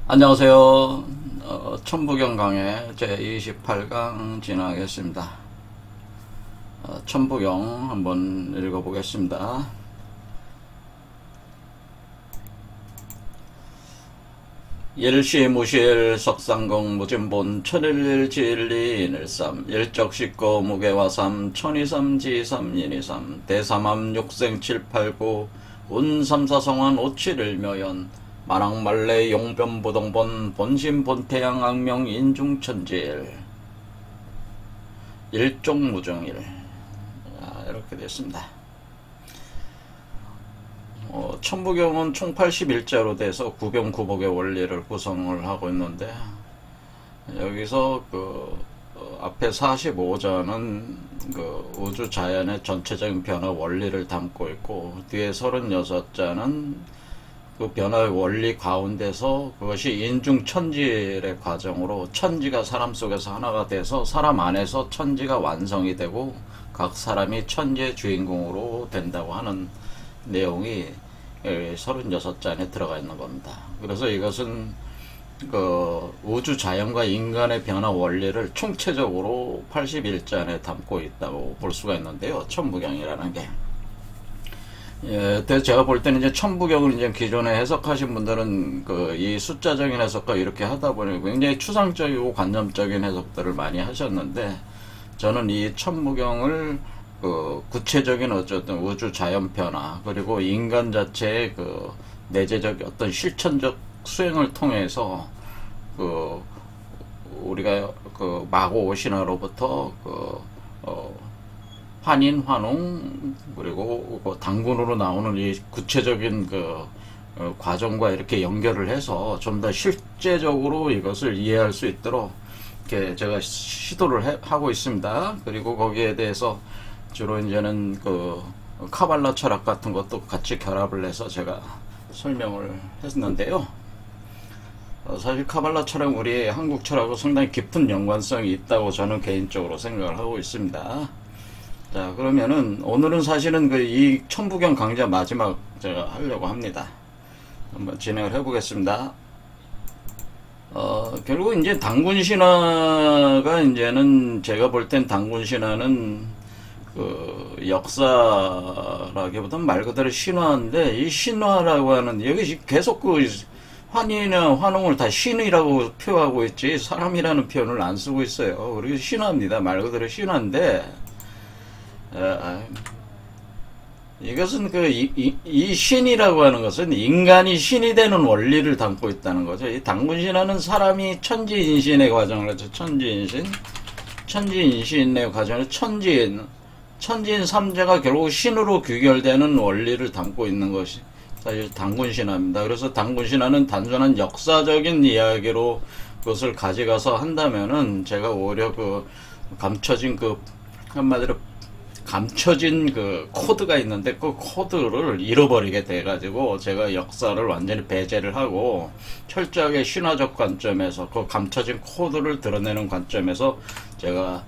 안녕하세요. 천부경 강의 제28강 진행하겠습니다. 천부경 한번 읽어보겠습니다. 일시무실 석상공 무진본 천일일 지일리 인일삼 일적식거 무게화삼 천이삼 지삼 인이삼 대삼암 육생 칠팔구 운삼사성환 오칠일묘연 만왕말래 용변부동본 본심본태양 악명 인중천지일 일종무정일 이렇게 됐습니다. 천부경은 총 81자로 돼서 구경구복의 원리를 구성을 하고 있는데, 여기서 앞에 45자는 우주 자연의 전체적인 변화 원리를 담고 있고, 뒤에 36자는 그 변화의 원리 가운데서 그것이 인중천지의 과정으로 천지가 사람 속에서 하나가 돼서 사람 안에서 천지가 완성이 되고 각 사람이 천지의 주인공으로 된다고 하는 내용이 36자 안에 들어가 있는 겁니다. 그래서 이것은 우주 자연과 인간의 변화 원리를 총체적으로 81자 안에 담고 있다고 볼 수가 있는데요. 천부경이라는 게. 제가 볼 때는 이제 천부경을 이제 기존에 해석하신 분들은 이 숫자적인 해석과 이렇게 하다 보니 굉장히 추상적이고 관념적인 해석들을 많이 하셨는데, 저는 이 천부경을 구체적인 어쨌든 우주 자연 변화 그리고 인간 자체의 내재적 어떤 실천적 수행을 통해서 우리가 마고 신화로부터 환인, 환웅, 그리고 단군으로 나오는 이 구체적인 과정과 이렇게 연결을 해서 좀 더 실제적으로 이것을 이해할 수 있도록 이렇게 제가 시도를 하고 있습니다. 그리고 거기에 대해서 주로 이제는 카발라 철학 같은 것도 같이 결합을 해서 제가 설명을 했는데요. 사실 카발라 철학, 우리 한국 철학하고 상당히 깊은 연관성이 있다고 저는 개인적으로 생각을 하고 있습니다. 자, 그러면은 오늘은 사실은 이 천부경 강좌 마지막 제가 하려고 합니다. 한번 진행을 해보겠습니다. 결국 이제 단군신화가 이제는 제가 볼 땐 단군신화는 역사라기보다는 말 그대로 신화인데, 이 신화라고 하는 여기 계속 환희나 환웅을 다 신이라고 표하고 있지 사람이라는 표현을 안 쓰고 있어요. 그리고 신화입니다. 말 그대로 신화인데, 이것은 이 신이라고 하는 것은 인간이 신이 되는 원리를 담고 있다는 거죠. 이 단군신화는 사람이 천지인신의 과정을 하죠. 천지인신의 과정을 천지인 삼재가 결국 신으로 귀결되는 원리를 담고 있는 것이 사실 단군신화입니다. 그래서 단군신화는 단순한 역사적인 이야기로 그것을 가져가서 한다면은 제가 오히려 감춰진 한마디로 감춰진 코드가 있는데 그 코드를 잃어버리게 돼가지고 제가 역사를 완전히 배제를 하고 철저하게 신화적 관점에서 그 감춰진 코드를 드러내는 관점에서 제가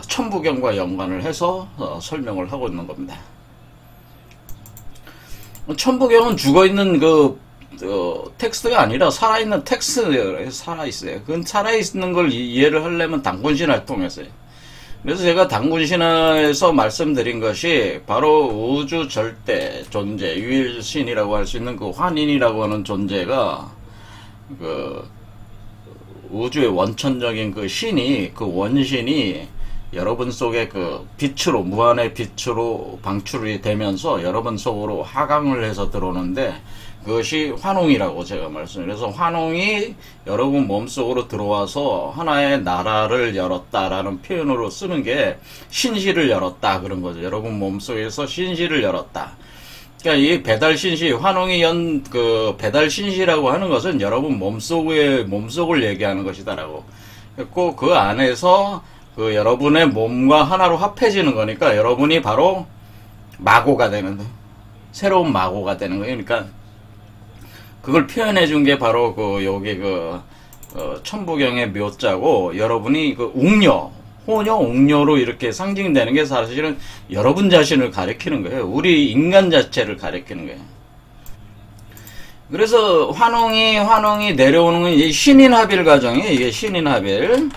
천부경과 연관을 해서 설명을 하고 있는 겁니다. 천부경은 죽어있는 텍스트가 아니라 살아있는 텍스트예요. 살아있어요. 그건 살아있는 걸 이해를 하려면 단군신화를 통해서요. 그래서 제가 단군신화에서 말씀드린 것이 바로 우주 절대 존재, 유일신이라고 할 수 있는 환인이라고 하는 존재가 우주의 원천적인 신이, 원신이 여러분 속에 빛으로, 무한의 빛으로 방출이 되면서 여러분 속으로 하강을 해서 들어오는데, 그것이 환웅이라고 제가 말씀드려요. 그래서 환웅이 여러분 몸속으로 들어와서 하나의 나라를 열었다라는 표현으로 쓰는 게 신시를 열었다 그런 거죠. 여러분 몸속에서 신시를 열었다. 그러니까 이 배달신시, 환웅이 배달신시라고 하는 것은 여러분 몸속을 얘기하는 것이다라고 했고, 그 안에서 여러분의 몸과 하나로 합해지는 거니까 여러분이 바로 마고가 되는 거예요. 새로운 마고가 되는 거예요. 그러니까 그걸 표현해 준 게 바로 여기 천부경의 묘자고, 여러분이 웅녀, 호녀, 웅녀로 이렇게 상징되는 게 사실은 여러분 자신을 가리키는 거예요. 우리 인간 자체를 가리키는 거예요. 그래서 환웅이 내려오는 건 이 신인합일 과정이에요. 이게 신인합일.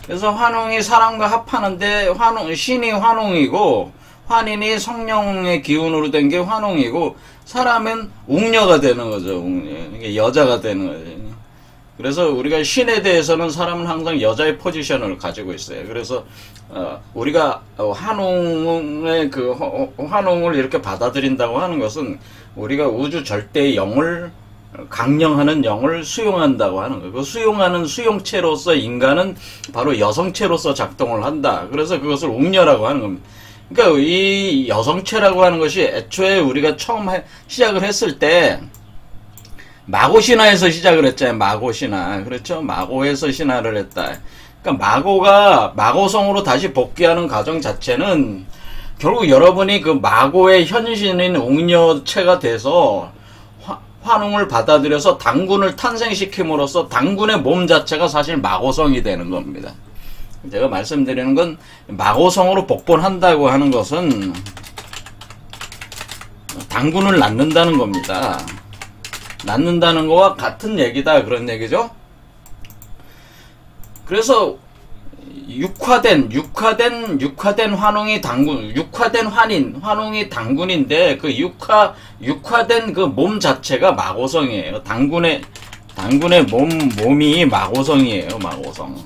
그래서 환웅이 사람과 합하는데 신이 환웅이고 환인이 성령의 기운으로 된 게 환웅이고 사람은 웅녀가 되는 거죠. 웅녀. 이게 여자가 되는 거죠. 그래서 우리가 신에 대해서는 사람은 항상 여자의 포지션을 가지고 있어요. 그래서 우리가 환웅의 환웅을 이렇게 받아들인다고 하는 것은 우리가 우주 절대의 영을 강령하는 영을 수용한다고 하는 거예요. 그 수용하는 수용체로서 인간은 바로 여성체로서 작동을 한다. 그래서 그것을 웅녀라고 하는 겁니다. 그러니까 이 여성체라고 하는 것이 애초에 우리가 처음 시작을 했을 때 마고신화에서 시작을 했잖아요. 마고신화. 그렇죠? 마고에서 신화를 했다. 그러니까 마고가 마고성으로 다시 복귀하는 과정 자체는 결국 여러분이 그 마고의 현신인 웅녀체가 돼서 환웅을 받아들여서 당군을 탄생시킴으로써 당군의 몸 자체가 사실 마고성이 되는 겁니다. 제가 말씀드리는 건 마고성으로 복본한다고 하는 것은 당군을 낳는다는 겁니다. 낳는다는 거와 같은 얘기다 그런 얘기죠. 그래서 육화된 환웅이 당군, 육화된 환웅이 당군인데 그 육화된 그 몸 자체가 마고성이에요. 당군의 몸이 마고성이에요. 마고성.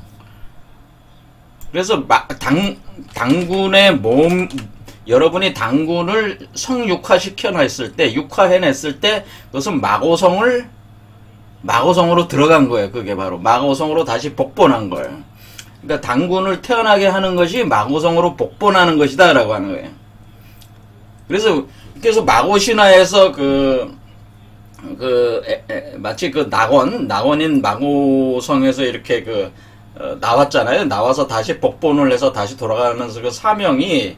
그래서 당군의 몸, 여러분이 당군을 성육화시켜냈을 때, 육화해냈을 때, 그것은 마고성으로 들어간 거예요. 그게 바로 마고성으로 다시 복본한 거예요. 그러니까 당군을 태어나게 하는 것이 마고성으로 복본하는 것이다 라고 하는 거예요. 그래서 마고신화에서 마치 낙원인 마고성에서 이렇게 나왔잖아요. 나와서 다시 복본을 해서 다시 돌아가면서 그 사명이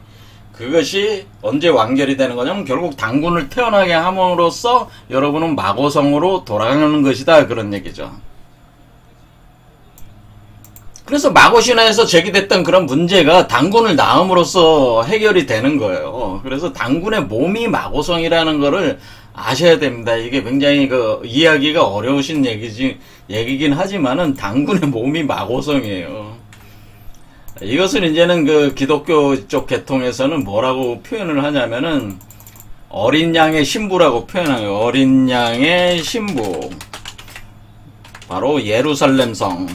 그것이 언제 완결이 되는 거냐면 결국 당군을 태어나게 함으로써 여러분은 마고성으로 돌아가는 것이다 그런 얘기죠. 그래서 마고신화에서 제기됐던 그런 문제가 당군을 낳음으로써 해결이 되는 거예요. 그래서 당군의 몸이 마고성이라는 거를 아셔야 됩니다. 이게 굉장히 이해하기가 어려우신 얘기긴 하지만은 당군의 몸이 마고성이에요. 이것은 이제는 기독교 쪽 계통에서는 뭐라고 표현을 하냐면은 어린 양의 신부라고 표현해요. 어린 양의 신부. 바로 예루살렘성.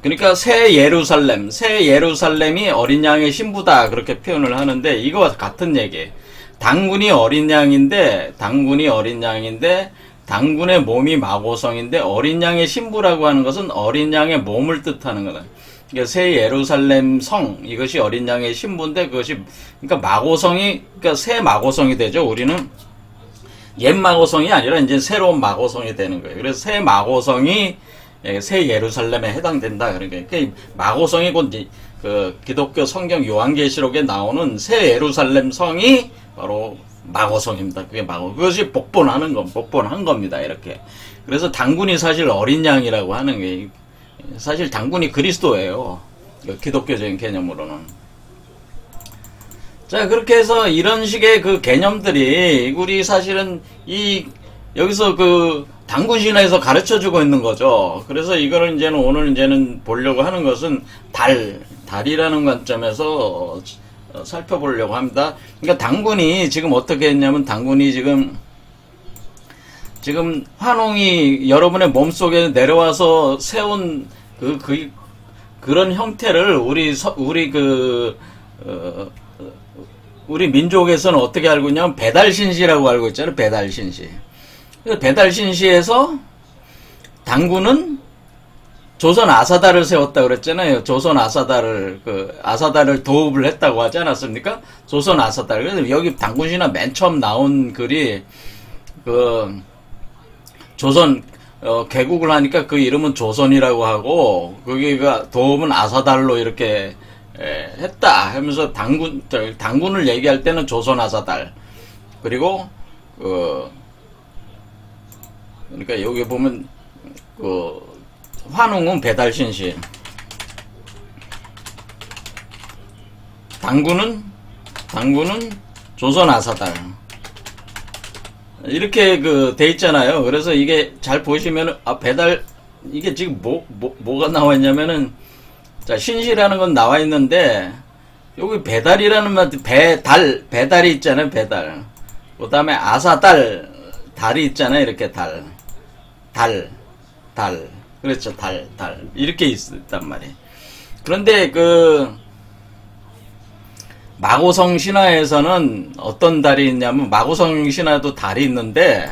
그러니까 새 예루살렘이 어린 양의 신부다 그렇게 표현을 하는데 이거와 같은 얘기예요. 당군이 어린 양인데 당군의 몸이 마고성인데 어린 양의 신부라고 하는 것은 어린 양의 몸을 뜻하는 거다. 그러니까 새 예루살렘 성 이것이 어린 양의 신부인데 그것이 그러니까 새 마고성이 되죠. 우리는 옛 마고성이 아니라 이제 새로운 마고성이 되는 거예요. 그래서 새 마고성이 새 예루살렘에 해당된다. 그러니까 마고성이 곧 기독교 성경 요한계시록에 나오는 새 예루살렘 성이 바로 마고성입니다. 그것이 복본한 겁니다. 이렇게. 그래서 당군이 사실 어린 양이라고 하는 게, 사실 당군이 그리스도예요. 기독교적인 개념으로는. 자, 그렇게 해서 이런 식의 개념들이, 우리 사실은 여기서 당군 신화에서 가르쳐 주고 있는 거죠. 그래서 이거를 오늘 보려고 하는 것은 달이라는 관점에서 살펴보려고 합니다. 그러니까 당군이 지금 어떻게 했냐면 당군이 지금 환웅이 여러분의 몸속에 내려와서 세운 그런 형태를 우리 민족에서는 어떻게 알고 있냐면 배달신시라고 알고 있잖아요. 배달신시. 그래서 배달신시에서 당군은 조선 아사다를 세웠다 그랬잖아요. 조선 아사다를 아사다를 도읍을 했다고 하지 않았습니까? 조선 아사다. 그래서 여기 당군신화 맨 처음 나온 글이 조선 개국을 하니까 그 이름은 조선이라고 하고 거기가 도읍은 아사달로 이렇게 했다 하면서 당군을 얘기할 때는 조선 아사달. 그리고 그러니까 여기 보면 환웅은 배달신시, 당군은 조선 아사달. 이렇게 그 돼 있잖아요. 그래서 이게 잘 보시면은 배달 이게 지금 뭐가 나와 있냐면은 자 신시라는 건 나와 있는데 여기 배달이라는 말 배달이 있잖아요. 배달. 그다음에 아사달 달이 있잖아요. 이렇게 달. 그렇죠. 달. 이렇게 있단 말이에요. 그런데 그 마고성 신화에서는 어떤 달이 있냐면 마고성 신화도 달이 있는데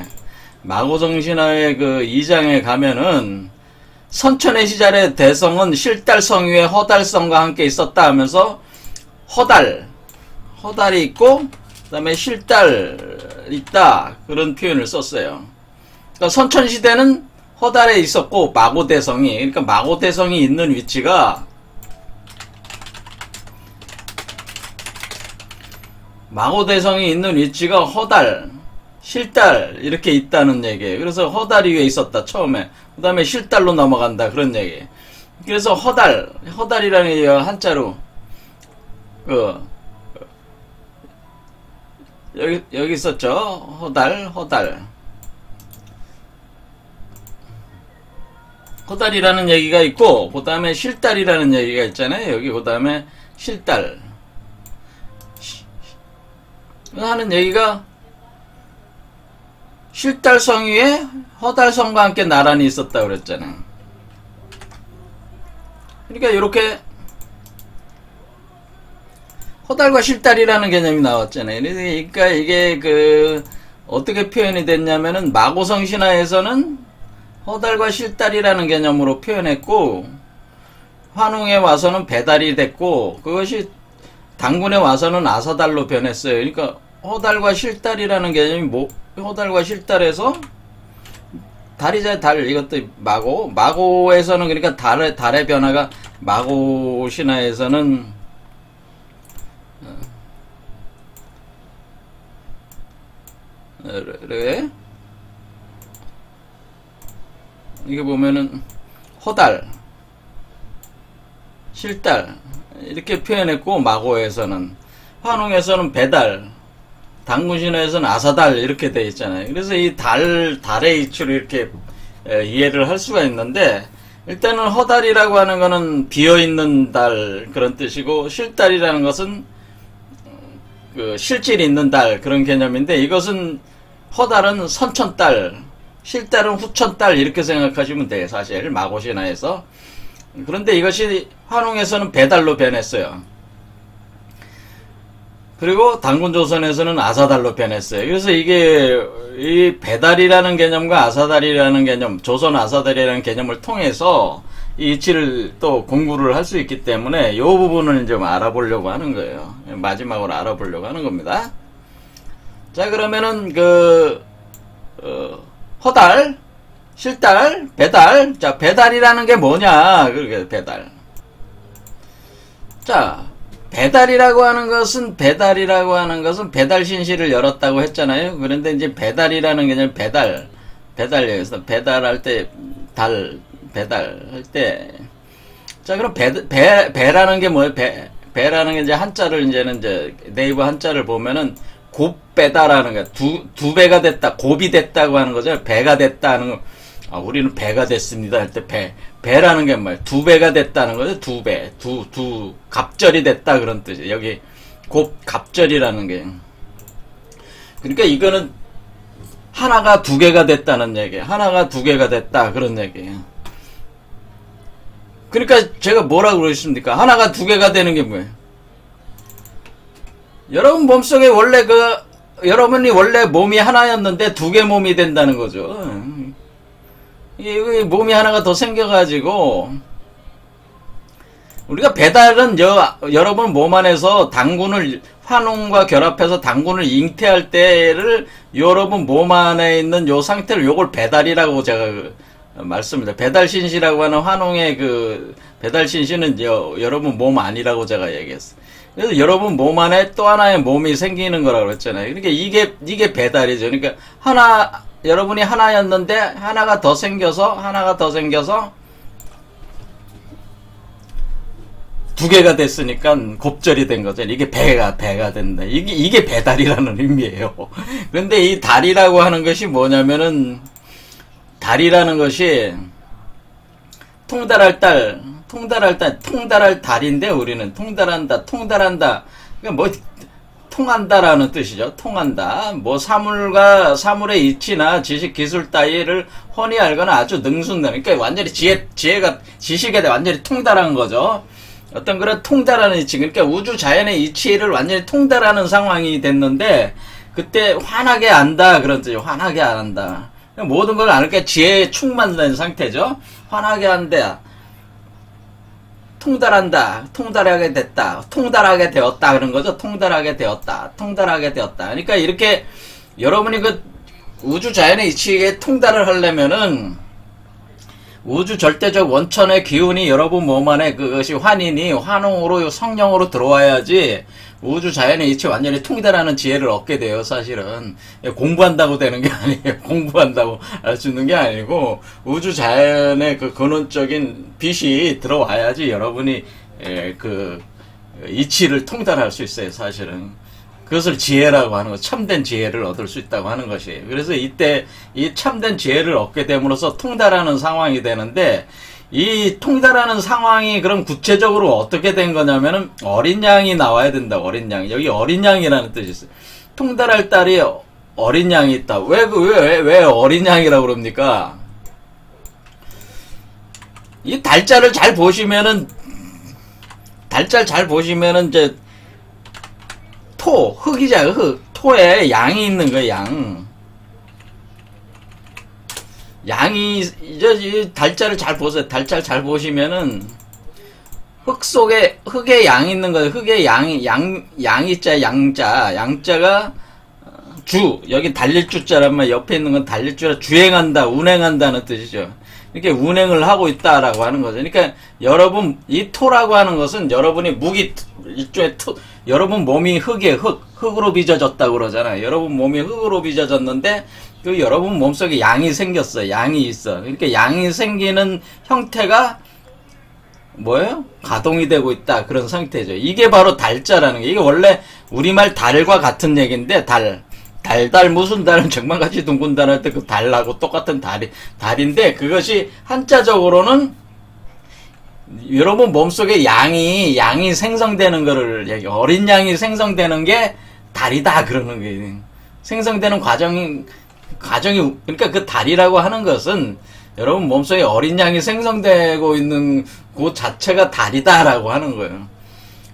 마고성 신화의 그 2장에 가면은 선천의 시절에 대성은 실달성 위에 허달성과 함께 있었다 하면서 허달이 있고 그 다음에 실달 있다 그런 표현을 썼어요. 그러니까 선천시대는 허달에 있었고 마고대성이 그러니까 마고대성이 있는 위치가 허달, 실달 이렇게 있다는 얘기예요. 그래서 허달이 위에 있었다 처음에. 그 다음에 실달로 넘어간다 그런 얘기예요. 그래서 허달이라는 얘기가 한자로 여기 있었죠. 허달이라는 얘기가 있고 그 다음에 실달이라는 얘기가 있잖아요. 여기 그 다음에 실달 하는 얘기가 실달성 위에 허달성과 함께 나란히 있었다 그랬잖아요. 그러니까 이렇게 허달과 실달이라는 개념이 나왔잖아요. 그러니까 이게 그 어떻게 표현이 됐냐면은 마고성 신화에서는 허달과 실달이라는 개념으로 표현했고 환웅에 와서는 배달이 됐고 그것이 당군에 와서는 아사달로 변했어요. 그러니까 허달과 실달이라는 개념이 허달과 실달에서 달이자 달 이것도 마고에서는 그러니까 달의 변화가 마고 신화에서는 이게 보면은 허달 실달 이렇게 표현했고 마고에서는 환웅에서는 배달 당군신화에서는 아사달 이렇게 되어 있잖아요. 그래서 이 달의 이치로 이렇게 이해를 할 수가 있는데 일단은 허달이라고 하는 거는 비어있는 달 그런 뜻이고 실달이라는 것은 그 실질이 있는 달 그런 개념인데 이것은 허달은 선천달 실달은 후천달 이렇게 생각하시면 돼요. 사실 마고신화에서. 그런데 이것이 환웅에서는 배달로 변했어요. 그리고 당군조선에서는 아사달로 변했어요. 그래서 이게 이 배달이라는 개념과 아사달이라는 개념, 조선 아사달이라는 개념을 통해서 이 이치를 또 공부를 할 수 있기 때문에 이 부분을 좀 알아보려고 하는 거예요. 마지막으로 알아보려고 하는 겁니다. 자 그러면은 허달, 실달, 배달. 자 배달이라는 게 뭐냐? 그렇게 배달. 자 배달이라고 하는 것은 배달신시를 열었다고 했잖아요. 그런데 이제 배달이라는 개념 배달여기서 배달할 때 배달할 때 자 그럼 배라는 게 뭐예요? 배라는 게 이제 한자를 이제 네이버 한자를 보면은 곱배다라는 거 두 배가 됐다 곱이 됐다고 하는 거죠. 배가 됐다 하는 거. 우리는 배가 됐습니다 할 때 배라는 게 뭐예요? 두 배가 됐다는 거죠. 두 배, 갑절이 됐다 그런 뜻이에요. 여기 갑절이라는 게. 그러니까 이거는 하나가 두 개가 됐다는 얘기예요. 하나가 두 개가 됐다 그런 얘기예요. 그러니까 제가 뭐라고 그러십니까? 하나가 두 개가 되는 게 뭐예요? 여러분 몸속에 여러분이 원래 몸이 하나였는데 두 개 몸이 된다는 거죠. 이 몸이 하나가 더 생겨가지고 우리가 배달은 여러분 몸 안에서 당군을 환웅과 결합해서 당군을 잉태할 때를 여러분 몸 안에 있는 요 상태를 요걸 배달이라고 제가 말씀드립니다. 배달신시라고 하는 환웅의 배달신시는 여러분 몸 아니라고 제가 얘기했어요. 그래서 여러분 몸 안에 또 하나의 몸이 생기는 거라고 그랬잖아요. 그러니까 이게 배달이죠. 그러니까 여러분이 하나였는데 하나가 더 생겨서 두 개가 됐으니까 곱절이 된 거죠. 이게 배가 된다. 이게 배달이라는 의미예요. 그런데 이 달이라고 하는 것이 뭐냐면은, 달이라는 것이 통달할 달인데, 우리는 통달한다. 그러니까 뭐 통한다라는 뜻이죠. 통한다. 뭐 사물의 이치나 지식 기술 따위를 훤히 알거나 아주 능숙한, 그러니까 완전히 지식에 완전히 통달한 거죠. 어떤 그런 통달하는 이치, 그러니까 우주 자연의 이치를 완전히 통달하는 상황이 됐는데, 그때 환하게 안다 그런 뜻이죠. 환하게 안 한다. 모든 걸 아니까 지혜에 충만된 상태죠. 환하게 한다. 통달한다. 통달하게 됐다. 통달하게 되었다. 그런 거죠. 통달하게 되었다. 그러니까 이렇게 여러분이 그 우주 자연의 이치에 통달을 하려면은 우주 절대적 원천의 기운이 여러분 몸 안에 그것이 환홍으로 성령으로 들어와야지 우주 자연의 이치 완전히 통달하는 지혜를 얻게 돼요. 사실은 공부한다고 되는 게 아니에요. 공부한다고 알 수 있는 게 아니고 우주 자연의 그 근원적인 빛이 들어와야지 여러분이 그 이치를 통달할 수 있어요. 사실은 그것을 지혜라고 하는 거, 참된 지혜를 얻을 수 있다고 하는 것이에요. 그래서 이때 이 참된 지혜를 얻게 됨으로써 통달하는 상황이 되는데, 이 통달하는 상황이 그럼 구체적으로 어떻게 된 거냐면은 어린 양이 나와야 된다. 어린 양. 여기 어린 양이라는 뜻이 있어요. 통달할 딸이 어린 양이 있다. 왜 어린 양이라고 그럽니까? 이 달자를 잘 보시면은 이제 흙이잖아요. 흙. 토에 양이 있는 거예요. 양이 이제 이 달자를 잘 보세요. 달자를 잘 보시면은 흙 속에 흙에 양이 있는 거예요. 흙에 양이자 양자가 여기 달릴 주자라면 옆에 있는 건 달릴 주라 주행한다, 운행한다는 뜻이죠. 이렇게 운행을 하고 있다라고 하는 거죠. 그러니까 여러분 이 토라고 하는 것은 여러분이 일종의 여러분 몸이 흙으로 빚어졌다고 그러잖아요. 여러분 몸이 흙으로 빚어졌는데 그 여러분 몸속에 양이 생겼어요. 양이 있어. 그러니까 양이 생기는 형태가 뭐예요? 가동이 되고 있다. 그런 상태죠. 이게 바로 달자라는 게, 이게 원래 우리말 달과 같은 얘기인데, 무슨 달은 정말같이 둥근 달 할 때 그 달하고 똑같은 달인데, 그것이 한자적으로는 여러분 몸속에 양이 생성되는 거를 어린 양이 생성되는 게 달이다. 그러는 거예요. 생성되는 과정이, 그러니까 그 달이라고 하는 것은 여러분 몸속에 어린 양이 생성되고 있는 그 자체가 달이다라고 하는 거예요.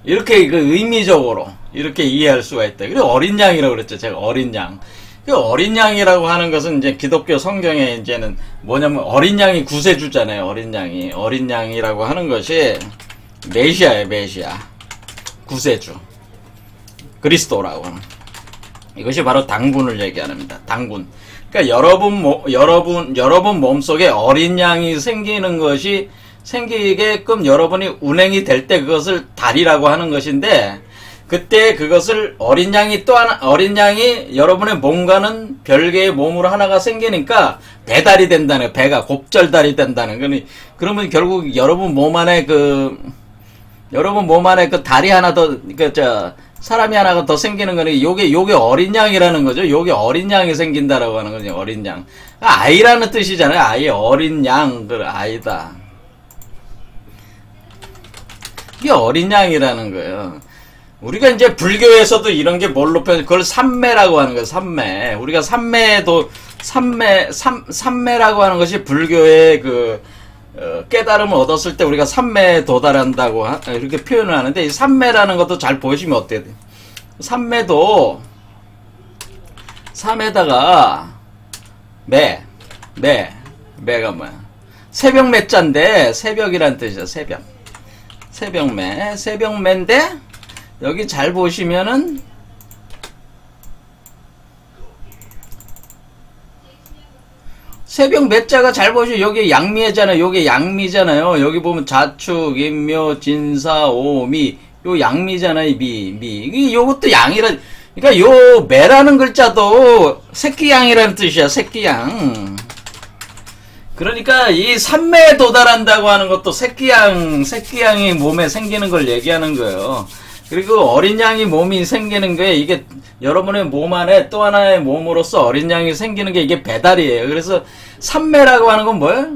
이렇게 그 의미적으로 이렇게 이해할 수가 있다. 그리고 어린 양이라고 그랬죠. 제가 어린 양. 그 어린 양이라고 하는 것은 이제 기독교 성경에 이제는 뭐냐면 어린 양이 구세주잖아요. 어린 양이라고 하는 것이 메시아예요. 메시아. 구세주. 그리스도라고 하는. 이것이 바로 당군을 얘기합니다. 당군. 그러니까 여러분 몸속에 어린 양이 생기게끔 여러분이 운행이 될 때 그것을 달이라고 하는 것인데, 그때 그것을 어린 양이 여러분의 몸과는 별개의 몸으로 하나가 생기니까 배달이 된다는, 배가 곱절달이 된다는 거니. 그러면 결국 여러분 몸 안에 그 달이 하나 더, 사람이 하나가 더 생기는 거니, 요게 어린 양이라는 거죠. 요게 어린 양이 생긴다라고 하는 거죠. 어린 양. 아이라는 뜻이잖아요. 아이, 어린 양, 그 아이다. 이게 어린 양이라는 거예요. 우리가 이제 불교에서도 이런 게 뭘로 그걸 삼매라고 하는 거예요. 삼매. 우리가 삼매라고 하는 것이 불교의 깨달음을 얻었을 때 우리가 삼매에 도달한다고 이렇게 표현을 하는데, 이 삼매라는 것도 잘 보시면 어때요? 삼매도 3에다가 매가 뭐야? 새벽 매자인데, 새벽이란 뜻이죠. 새벽매인데 여기 잘 보시면은 새벽 매자가 잘 보시면 여기 양미잖아요. 여기 양미잖아요. 여기 보면 자축, 인묘, 진사, 오미. 요 양미잖아요. 미. 요것도 양이라. 그러니까 요 매라는 글자도 새끼양이라는 뜻이야. 새끼양. 그러니까 이 산매에 도달한다고 하는 것도 새끼양이 몸에 생기는 걸 얘기하는 거예요. 그리고 어린 양이 몸이 생기는 게 이게 여러분의 몸 안에 또 하나의 몸으로서 어린 양이 생기는 게 이게 배달이에요. 그래서 산매라고 하는 건 뭐예요?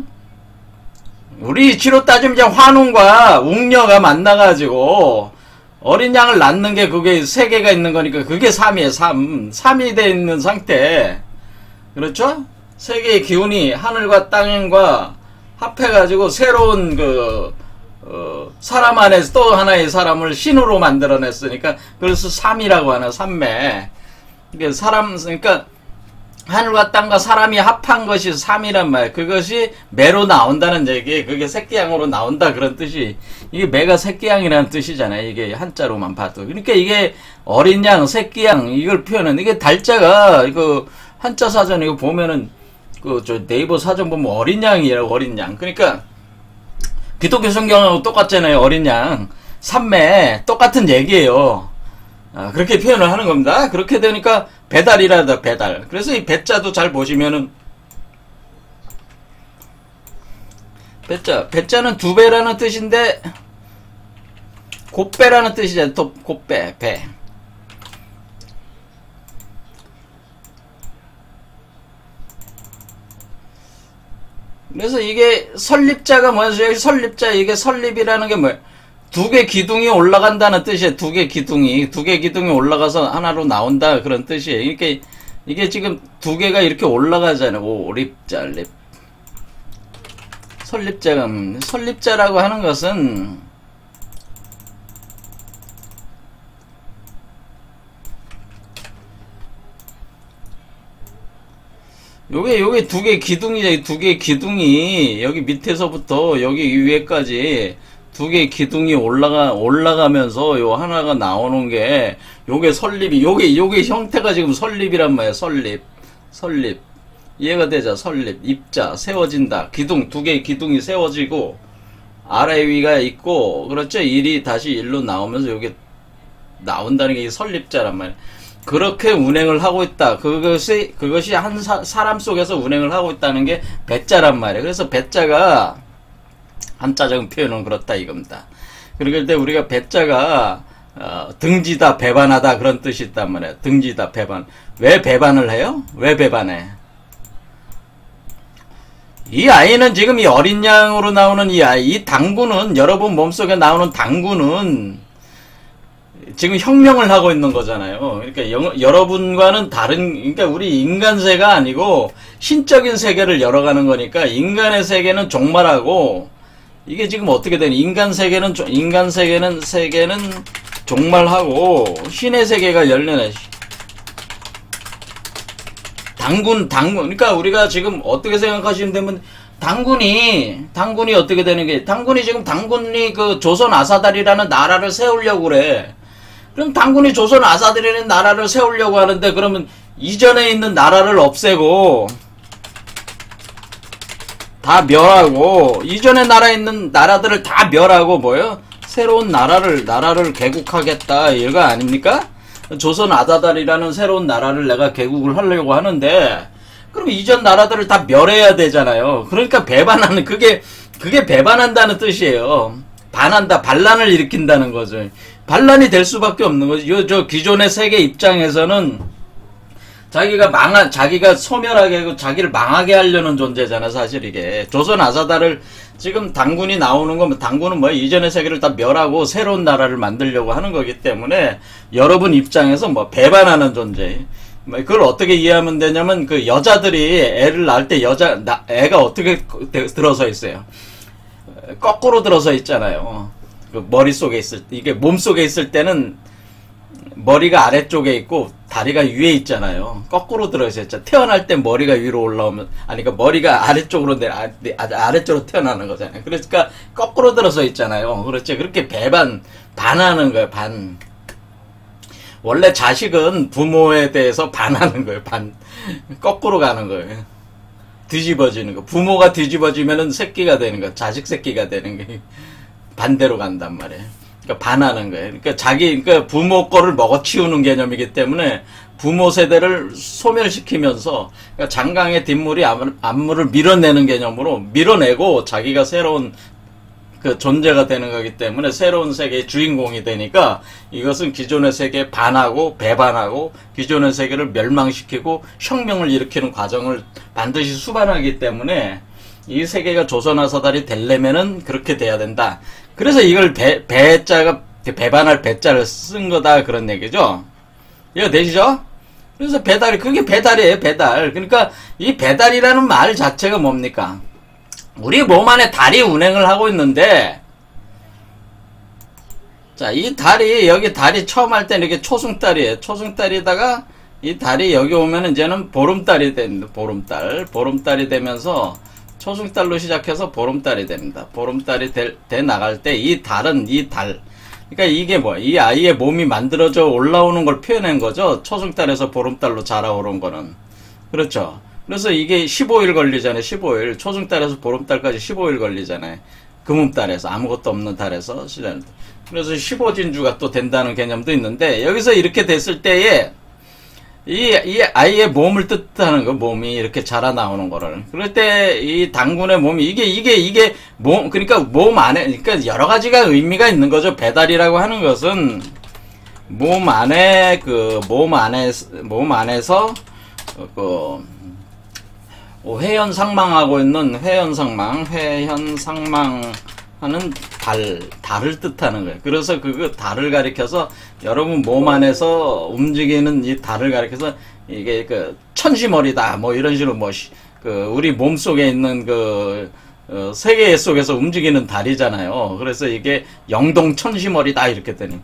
우리 이치로 따지면 이제 환웅과 웅녀가 만나가지고 어린 양을 낳는 게 그게 세 개가 있는 거니까 그게 삼이에요. 삼이 돼 있는 상태. 그렇죠? 세 개의 기운이 하늘과 땅과 합해가지고 새로운 사람 안에서 또 하나의 사람을 신으로 만들어냈으니까 그래서 삼이라고 하나 삼매. 그러니까 하늘과 땅과 사람이 합한 것이 삼이란 말이에요. 그것이 매로 나온다는 얘기, 그게 새끼양으로 나온다 그런 뜻이, 이게 매가 새끼양이라는 뜻이잖아요. 이게 한자로만 봐도. 그러니까 이게 어린 양, 새끼양 이걸 표현은 이게 달자가 이거 한자 사전 이거 보면은 저 네이버 사전 보면 어린 양이라고 어린 양. 그러니까 기독교 성경하고 똑같잖아요. 어린 양, 삼매 똑같은 얘기예요. 그렇게 표현을 하는 겁니다. 그렇게 되니까 배달이라다 배달. 그래서 이 배자도 잘 보시면은 배자는 두 배라는 뜻인데 곱배라는 뜻이잖아요. 또 곱배 배. 그래서 이게 설립자가 뭐죠? 여기 설립자, 이게 설립이라는 게 뭐예요? 두 개 기둥이 올라간다는 뜻이에요. 두 개 기둥이 올라가서 하나로 나온다 그런 뜻이에요. 이게 지금 두 개가 이렇게 올라가잖아요. 오립자, 립. 설립자라고 하는 것은 요게 두 개 기둥이죠. 두 개 기둥이 여기 밑에서부터 여기 위에까지 두 개 기둥이 올라가면서 요 하나가 나오는 게 요게 설립이 요게 형태가 지금 설립이란 말이에요. 설립 이해가 되죠? 설립 입자 세워진다. 기둥 두 개의 기둥이 세워지고 아래 위가 있고 그렇죠? 일이 다시 일로 나오면서 요게 나온다는 게 설립자란 말이에요. 그렇게 운행을 하고 있다. 그것이 한 사람 속에서 운행을 하고 있다는 게 배자란 말이에요. 그래서 배자가 한자적인 표현은 그렇다 이겁니다. 그럴 때 우리가 배자가 등지다 배반하다 그런 뜻이 있단 말이에요. 등지다 배반. 왜 배반을 해요? 왜 배반해? 이 아이는 지금 이 어린 양으로 나오는 이 아이, 이 당구는 여러분 몸속에 나오는 당구는 지금 혁명을 하고 있는 거잖아요. 그러니까 여러분과는 다른, 그러니까 우리 인간세가 아니고 신적인 세계를 열어가는 거니까 인간의 세계는 종말하고 이게 지금 어떻게 되니? 인간 세계는 종말하고 신의 세계가 열리네. 당군. 그러니까 우리가 지금 어떻게 생각하시면 되면 당군이 어떻게 되는 게 당군이 그 조선 아사달이라는 나라를 세우려고 그래. 그럼 당군이 조선 아사달이라는 나라를 세우려고 하는데 그러면 이전에 있는 나라를 없애고 다 멸하고 이전에 나라에 있는 나라들을 다 멸하고 뭐요? 새로운 나라를 개국하겠다 이거 아닙니까? 조선 아사달이라는 새로운 나라를 내가 개국을 하려고 하는데 그럼 이전 나라들을 다 멸해야 되잖아요. 그러니까 배반하는 그게 배반한다는 뜻이에요. 반란을 일으킨다는 거죠. 반란이 될 수밖에 없는 거죠. 저 기존의 세계 입장에서는 자기가 소멸하게 하고 자기를 망하게 하려는 존재잖아, 사실 이게. 조선 아사달을 지금 당군이 나오는 건, 당군은 뭐 이전의 세계를 다 멸하고 새로운 나라를 만들려고 하는 거기 때문에 여러분 입장에서 뭐 배반하는 존재. 그걸 어떻게 이해하면 되냐면 그 여자들이 애를 낳을 때 애가 어떻게 들어서 있어요? 거꾸로 들어서 있잖아요. 그 머릿속에 이게 몸속에 있을 때는 머리가 아래쪽에 있고 다리가 위에 있잖아요. 거꾸로 들어서 있죠. 태어날 때 머리가 위로 올라오면 그러니까 머리가 아래쪽으로 아래쪽으로 태어나는 거잖아요. 그러니까 거꾸로 들어서 있잖아요. 그렇죠. 그렇게 반하는 거예요. 원래 자식은 부모에 대해서 반하는 거예요. 거꾸로 가는 거예요. 뒤집어지는 거. 부모가 뒤집어지면은 새끼가 되는 거. 자식 새끼가 되는 게 반대로 간단 말이에요. 그러니까 반하는 거예요. 그러니까 부모 거를 먹어치우는 개념이기 때문에 부모 세대를 소멸시키면서 그러니까 장강의 뒷물이 앞물을 밀어내는 개념으로 밀어내고 자기가 새로운 그 존재가 되는 거기 때문에 새로운 세계의 주인공이 되니까 이것은 기존의 세계에 반하고 배반하고 기존의 세계를 멸망시키고 혁명을 일으키는 과정을 반드시 수반하기 때문에 이 세계가 조선화사달이 되려면은 그렇게 돼야 된다. 그래서 이걸 배자가 배반할 배자를 쓴 거다 그런 얘기죠. 이거 되시죠? 그래서 배달이 그게 배달이에요. 배달. 그러니까 이 배달이라는 말 자체가 뭡니까? 우리 몸 안에 달이 운행을 하고 있는데 자, 이 달이 여기 달이 처음 할 때는 이게 초승달이에요. 초승달이다가 이 달이 여기 오면 이제는 보름달이 됩니다. 보름달이 되면서 초승달로 시작해서 보름달이 됩니다. 보름달이 돼 나갈 때 이 달은 이 달 그러니까 이게 뭐 이 아이의 몸이 만들어져 올라오는 걸 표현한 거죠. 초승달에서 보름달로 자라오는 거는 그렇죠. 그래서 이게 15일 걸리잖아요. 15일. 초승달에서 보름달까지 15일 걸리잖아요. 금음달에서 아무것도 없는 달에서 시작. 그래서 15진주가 또 된다는 개념도 있는데 여기서 이렇게 됐을 때에 이 아이의 몸을 뜻하는 거, 몸이 이렇게 자라나오는 거를. 그럴 때 이 당군의 몸이 이게 몸 그러니까 몸 안에 그러니까 여러 가지가 의미가 있는 거죠. 배달이라고 하는 것은 몸 안에 몸 안에서 회현상망하고 있는 회현상망하는 달을 뜻하는 거예요. 그래서 달을 가리켜서 여러분 몸 안에서 움직이는 이 달을 가리켜서 이게 천시머리다 뭐 이런 식으로 우리 몸 속에 있는 세계 속에서 움직이는 달이잖아요. 그래서 이게 영동 천시머리다 이렇게 되는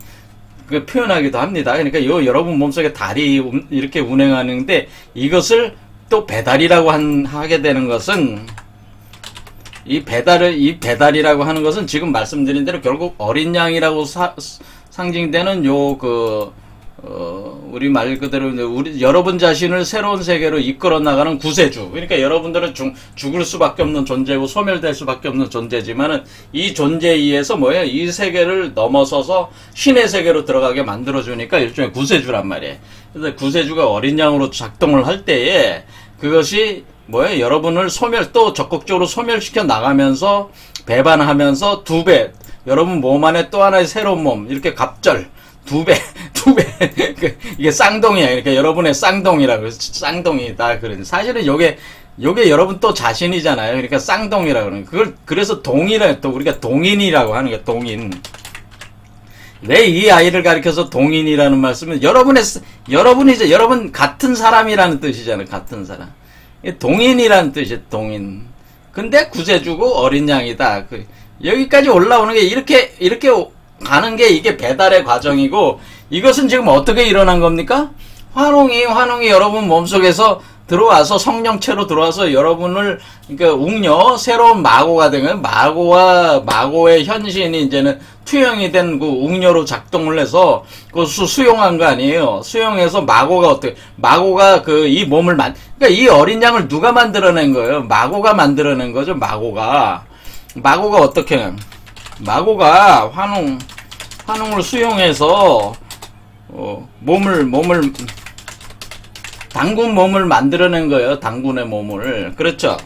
표현하기도 합니다. 그러니까 여러분 몸속에 달이 이렇게 운행하는데 이것을 또 배달이라고 하게 되는 것은 이 배달이라고 하는 것은 지금 말씀드린 대로 결국 어린 양이라고 상징되는 우리 말 그대로 여러분 자신을 새로운 세계로 이끌어 나가는 구세주. 그러니까 여러분들은 죽을 수밖에 없는 존재고 소멸될 수밖에 없는 존재지만은 이 존재에 의해서 이 세계를 넘어서서 신의 세계로 들어가게 만들어주니까 일종의 구세주란 말이에요. 그래서 구세주가 어린 양으로 작동을 할 때에 그것이 여러분을 또 적극적으로 소멸시켜 나가면서 배반하면서 여러분 몸 안에 또 하나의 새로운 몸, 이렇게 갑절, 두 배. 이게 쌍동이야. 그러니까 여러분의 쌍동이라고, 쌍동이다. 사실은 요게 여러분 또 자신이잖아요. 그러니까 쌍동이라고 그러는 그걸, 그래서 또 우리가 동인이라고 하는 거야, 동인. 왜 이 아이를 가리켜서 동인이라는 말씀은 여러분 같은 사람이라는 뜻이잖아요. 같은 사람. 동인이라는 뜻이에요. 동인. 근데 구세주고 어린 양이다. 여기까지 올라오는 게 이렇게 가는 게 이게 배달의 과정이고 이것은 지금 어떻게 일어난 겁니까? 환웅이 여러분 몸속에서 들어와서 성령체로 들어와서 여러분을 웅녀 새로운 마고가 된 거예요. 마고의 현신이 이제는 투영이 된 웅녀로 작동을 해서 수용한 거 아니에요. 수용해서 마고가 이 몸을 그러니까 이 어린 양을 누가 만들어낸 거예요? 마고가 만들어낸 거죠. 마고가 어떻게 마고가 환웅을 수용해서 당군 몸을 만들어낸 거예요. 당군의 몸을. 그렇죠.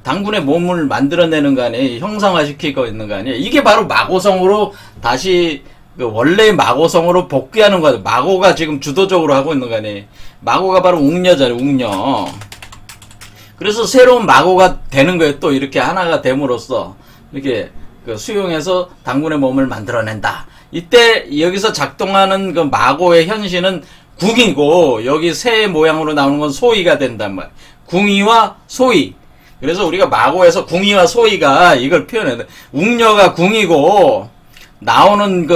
당군의 몸을 만들어내는 거 아니에요. 형상화시키고 있는 거 아니에요. 이게 바로 마고성으로 다시 원래의 마고성으로 복귀하는 거예요. 마고가 지금 주도적으로 하고 있는 거 아니에요. 마고가 바로 웅녀잖아요. 웅녀. 그래서 새로운 마고가 되는 거예요. 또 이렇게 하나가 됨으로써 이렇게 수용해서 당군의 몸을 만들어낸다. 이때 여기서 작동하는 마고의 현신은 궁이고 여기 새 모양으로 나오는 건 소이가 된단 말이에요. 궁이와 소이. 그래서 우리가 마고에서 궁이와 소이가 이걸 표현해요. 웅녀가 궁이고 나오는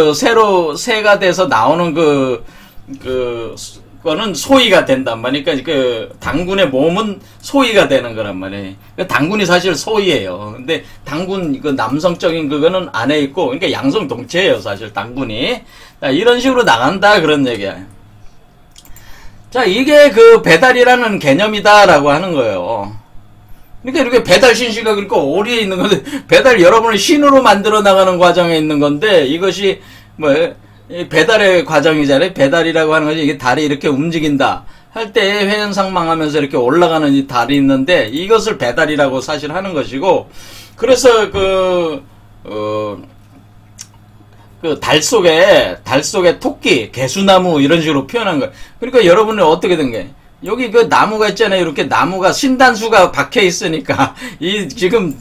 새가 돼서 나오는 거는 소이가 된단 말이에요. 그러니까 당군의 몸은 소이가 되는 거란 말이에요. 당군이 사실 소이예요. 근데 당군 남성적인 그거는 안에 있고 그러니까 양성 동체예요. 사실 당군이. 이런 식으로 나간다 그런 얘기야. 자, 이게 배달이라는 개념이다라고 하는 거예요. 그러니까 이렇게 배달 신시가 그러니까 오리에 있는 건데, 배달 여러분을 신으로 만들어 나가는 과정에 있는 건데, 이것이 배달의 과정이잖아요. 배달이라고 하는 것이 이게 달이 이렇게 움직인다 할 때 회전상망하면서 이렇게 올라가는 이 달이 있는데 이것을 배달이라고 사실 하는 것이고, 그래서 그 달 속에 토끼, 개수나무 이런 식으로 표현한 거예요. 그러니까 여러분은 어떻게 된 거예요? 여기 그 나무가 있잖아요. 이렇게 나무가 신단수가 박혀 있으니까 이 지금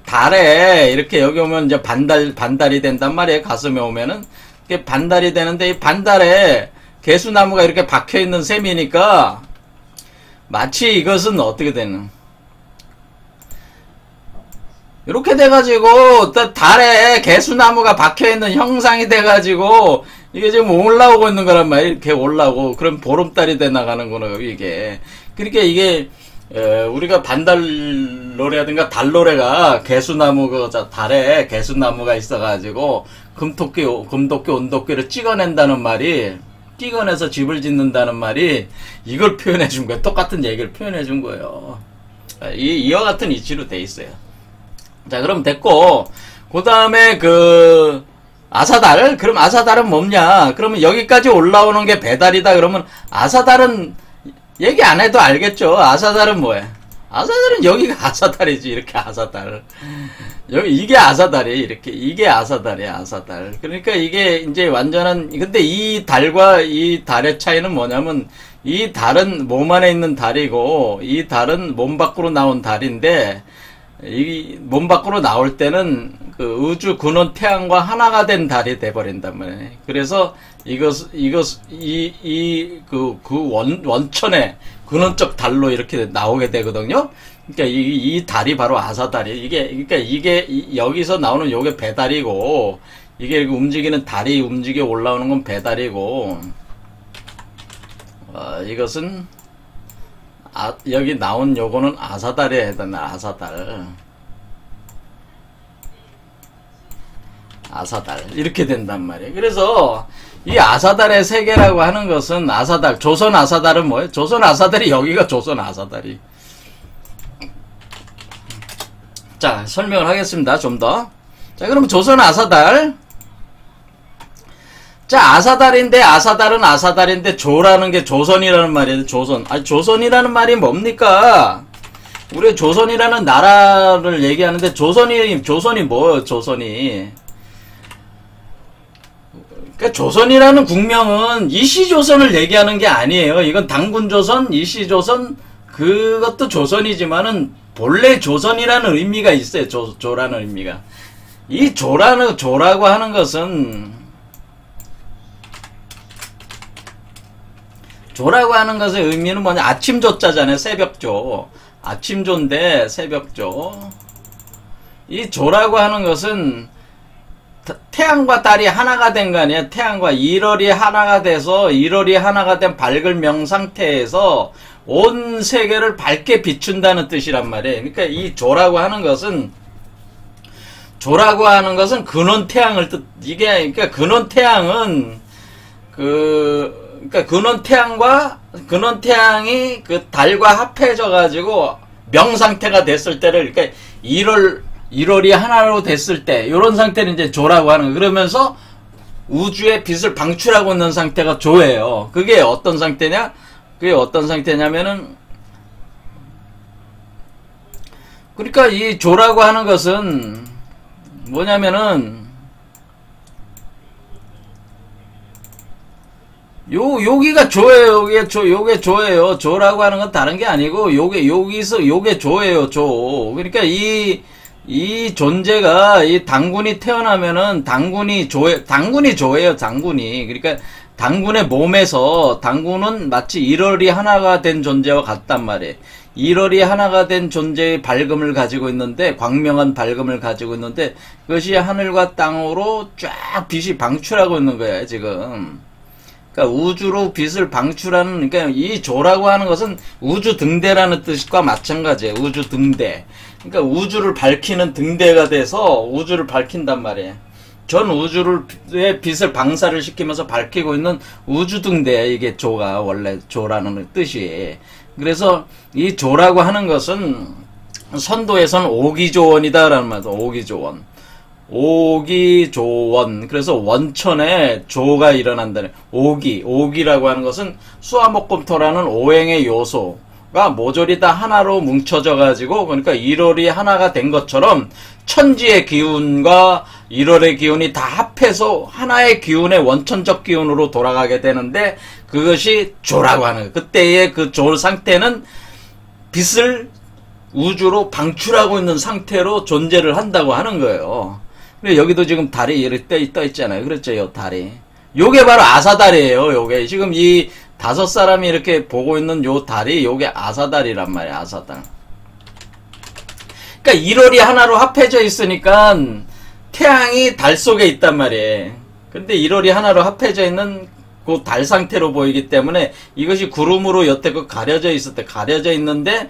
달에 이렇게 여기 오면 이제 반달이 된단 말이에요. 가슴에 오면은 이게 반달이 되는데 이 반달에 개수나무가 이렇게 박혀 있는 셈이니까 마치 이것은 어떻게 되는? 이렇게 돼가지고 달에 개수나무가 박혀있는 형상이 돼가지고 이게 지금 올라오고 있는 거란 말이에요. 이렇게 올라오고 그럼 보름달이 돼 나가는 거는 이게. 그러니까 이게 우리가 반달노래라든가 달노래가 개수나무 달에 개수나무가 있어가지고 금도끼 온도끼를 찍어낸다는 말이, 찍어내서 집을 짓는다는 말이 이걸 표현해 준 거예요. 똑같은 얘기를 표현해 준 거예요. 이와 같은 이치로 돼 있어요. 자, 그럼 됐고, 그 다음에 아사달? 그럼 아사달은 뭐냐? 그러면 여기까지 올라오는 게 배달이다. 그러면 아사달은 얘기 안 해도 알겠죠? 아사달은 뭐야? 아사달은 여기가 아사달이지. 이렇게 아사달. 이게 아사달이 이렇게. 이게 아사달이야, 아사달. 그러니까 이게 이제 완전한, 근데 이 달과 이 달의 차이는 뭐냐면, 이 달은 몸 안에 있는 달이고, 이 달은 몸 밖으로 나온 달인데, 이 몸 밖으로 나올 때는 그 우주 근원 태양과 하나가 된 달이 돼버린단 말이에요. 그래서 원천의 근원적 달로 이렇게 나오게 되거든요. 그러니까 이 달이 바로 아사달이, 여기서 나오는 요게 배달이고, 이게 움직이는 달이 움직여 올라오는 건 배달이고, 이것은 여기 나온 요거는 아사달에 해당한다. 아사달 이렇게 된단 말이에요. 그래서 이 아사달의 세계라고 하는 것은 아사달, 조선 아사달은 뭐예요? 조선 아사달이 여기가 조선 아사달이. 자, 설명을 하겠습니다. 좀 더. 자, 그럼 조선 아사달. 자, 아사달인데 조라는 게 조선이라는 말이에요. 조선. 아니, 조선이라는 말이 뭡니까? 우리 조선이라는 나라를 얘기하는데 조선이 뭐예요? 조선이. 그러니까 조선이라는 국명은 이시조선을 얘기하는 게 아니에요. 이건 당군조선, 이시조선, 그것도 조선이지만은 본래 조선이라는 의미가 있어요. 조라는 의미가. 이 조라고 하는 것은 조라고 하는 것의 의미는 뭐냐? 아침조자잖아요. 새벽조. 아침조인데 새벽조. 이 조라고 하는 것은 태양과 달이 하나가 된 거 아니에요? 태양과 1월이 하나가 돼서 1월이 하나가 된 밝은 명상태에서 온 세계를 밝게 비춘다는 뜻이란 말이에요. 그러니까 이 조라고 하는 것은 근원 태양을 그러니까 근원 태양은 그러니까 근원 태양이 그 달과 합해져 가지고 명상태가 됐을 때를, 그러니까 1월이 하나로 됐을 때 이런 상태는 이제 조라고 하는 거예요. 그러면서 우주의 빛을 방출하고 있는 상태가 조예요. 그게 어떤 상태냐면은, 그러니까 이 조라고 하는 것은 뭐냐면은 여기가 조예요. 요게 조예요. 조라고 하는 건 다른 게 아니고 요게 조예요. 조. 그러니까 이 존재가, 이 당군이 태어나면은 당군이 조예요. 당군이. 그러니까 당군의 몸에서, 당군은 마치 1월이 하나가 된 존재와 같단 말이에요. 1월이 하나가 된 존재의 밝음을 가지고 있는데, 광명한 밝음을 가지고 있는데, 그것이 하늘과 땅으로 쫙 빛이 방출하고 있는 거예요, 지금. 그러니까 우주로 빛을 방출하는, 그러니까 이 조라고 하는 것은 우주 등대라는 뜻과 마찬가지예요. 우주 등대. 그러니까 우주를 밝히는 등대가 돼서 우주를 밝힌단 말이에요. 전 우주의 빛을 방사를 시키면서 밝히고 있는 우주 등대, 이게 조가 원래 조라는 뜻이. 그래서 이 조라고 하는 것은 선도에서는 오기조원이다라는 말이죠. 오기조원. 오기조원. 그래서 원천에 조가 일어난다는 오기라고 하는 것은 수화목금토라는 오행의 요소가 모조리 다 하나로 뭉쳐져 가지고, 그러니까 1월이 하나가 된 것처럼 천지의 기운과 1월의 기운이 다 합해서 하나의 기운의 원천적 기운으로 돌아가게 되는데, 그것이 조라고 하는 거예요. 그때의 그 조 상태는 빛을 우주로 방출하고 있는 상태로 존재를 한다고 하는 거예요. 근데 여기도 지금 달이 이렇게 떠 있잖아요. 그렇죠, 요 달이. 요게 바로 아사달이에요. 요게 지금 이 5사람이 이렇게 보고 있는 요 달이 요게 아사달이란 말이에요. 아사달. 그러니까 1월이 하나로 합해져 있으니까 태양이 달 속에 있단 말이에요. 근데 1월이 하나로 합해져 있는 그 달 상태로 보이기 때문에 이것이 구름으로 여태껏 가려져 있는데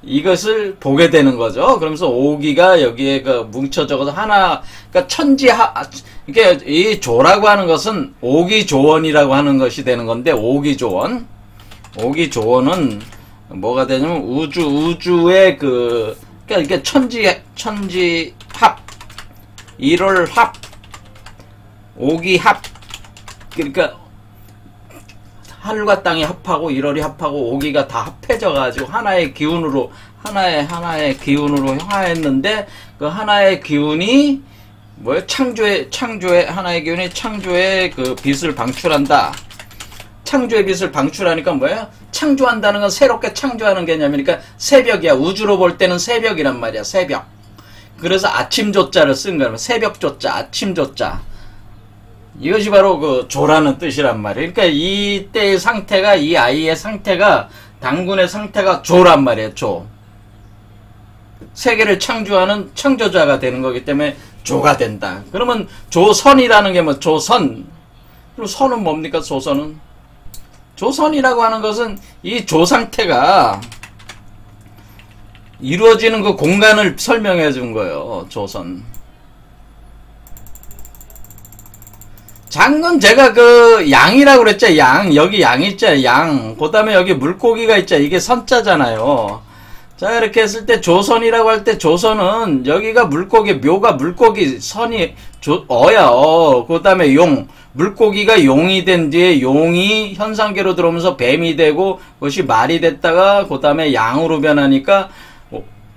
이것을 보게 되는 거죠. 그러면서 오기가 여기에 그 뭉쳐져서 하나, 그러니까 이게 이 조라고 하는 것은 오기조원이라고 하는 것이 되는 건데, 오기조원은 뭐가 되냐면 우주의 그러니까 이게 천지합, 1월 합, 오기합, 그러니까 하늘과 땅이 합하고 1월이 합하고 오기가 다 합해져 가지고 하나의 기운으로 향하였는데, 그 하나의 기운이 뭐예요? 창조의 하나의 기운이 창조의 그 빛을 방출한다. 창조의 빛을 방출하니까 뭐예요? 창조한다는 건 새롭게 창조하는 개념이니까 새벽이야. 우주로 볼 때는 새벽이란 말이야. 새벽. 그래서 아침조자를 쓴 거예요. 새벽조자, 아침조자. 이것이 바로 그 조라는 뜻이란 말이에요. 그러니까 이때의 상태가, 이 아이의 상태가, 당군의 상태가 조란 말이에요. 조. 세계를 창조하는 창조자가 되는 거기 때문에 조가 된다. 그러면 조선이라는 게 뭐 조선. 그럼 선은 뭡니까? 조선은? 조선이라고 하는 것은 이 조 상태가 이루어지는 그 공간을 설명해 준 거예요. 조선. 장건 제가 그 양이라고 그랬죠. 여기 양이 있죠. 양. 그 다음에 여기 물고기가 있죠. 이게 선자잖아요. 자, 이렇게 했을 때 조선이라고 할 때 조선은 여기가 물고기, 묘가 물고기, 선이 어야. 그 다음에 용. 물고기가 용이 된 뒤에 용이 현상계로 들어오면서 뱀이 되고 그것이 말이 됐다가 그 다음에 양으로 변하니까